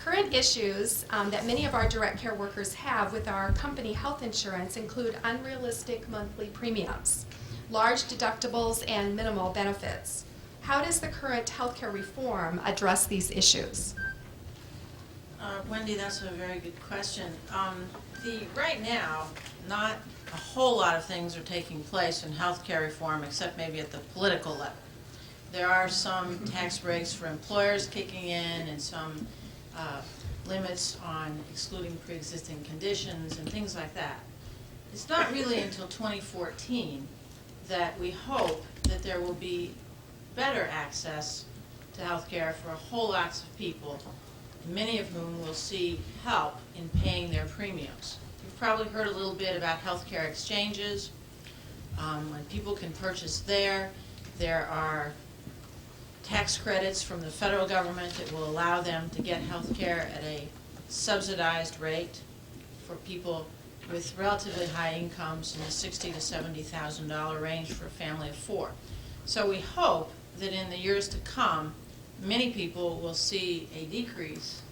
Current issues that many of our direct care workers have with our company health insurance include unrealistic monthly premiums, large deductibles, and minimal benefits. How does the current healthcare reform address these issues? Wendy, that's a very good question. Right now, not a whole lot of things are taking place in healthcare reform except maybe at the political level. There are some tax breaks for employers kicking in and some limits on excluding pre-existing conditions and things like that. It's not really until 2014 that we hope that there will be better access to health care for a whole lot of people, many of whom will see help in paying their premiums. You've probably heard a little bit about health care exchanges. When people can purchase there are tax credits from the federal government that will allow them to get health care at a subsidized rate for people with relatively high incomes in the $60,000 to $70,000 range for a family of 4. So we hope that in the years to come, many people will see a decrease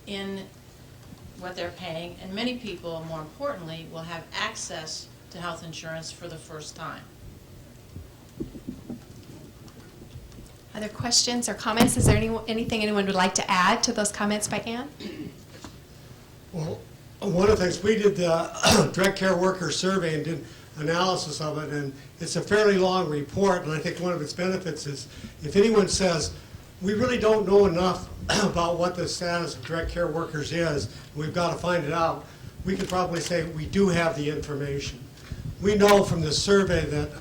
in what they're paying, and many people, more importantly, will have access to health insurance for the first time. Other questions or comments? Is there anything anyone would like to add to those comments by Ann? Well, one of the things, we did the direct care worker survey and did analysis of it, and it's a fairly long report, and I think one of its benefits is if anyone says, we really don't know enough about what the status of direct care workers is, we've got to find it out, we could probably say we do have the information. We know from this survey that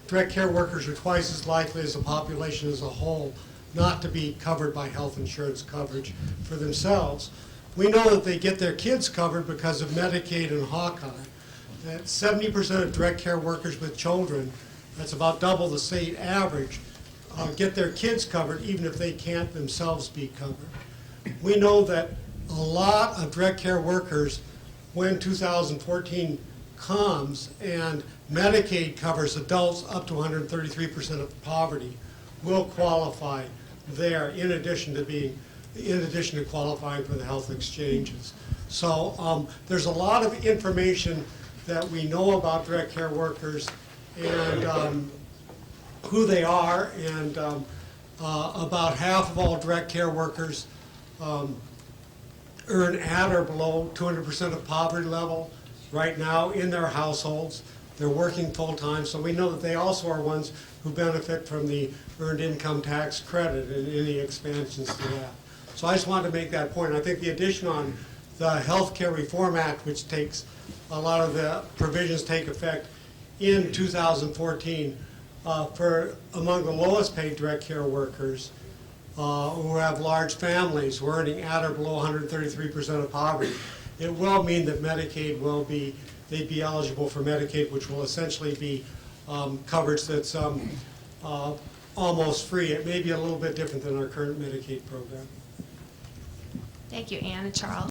direct care workers are twice as likely as the population as a whole not to be covered by health insurance coverage for themselves. We know that they get their kids covered because of Medicaid and Hawkeye. That 70% of direct care workers with children, that's about double the state average, get their kids covered even if they can't themselves be covered. We know that a lot of direct care workers, when 2014 comes and Medicaid covers adults up to 133% of poverty, will qualify there in addition to qualifying for the health exchanges. So there's a lot of information that we know about direct care workers and who they are, and about half of all direct care workers earn at or below 200% of poverty level right now in their households. They're working full-time, so we know that they also are ones who benefit from the earned income tax credit and any expansions to that. So I just wanted to make that point. I think the addition on the Health Care Reform Act, which takes a lot of the provisions take effect in 2014 for among the lowest paid direct care workers who have large families who are earning at or below 133% of poverty. It will mean that Medicaid will be, they'd be eligible for Medicaid, which will essentially be coverage that's almost free. It may be a little bit different than our current Medicaid program. Thank you, Ann and Charles.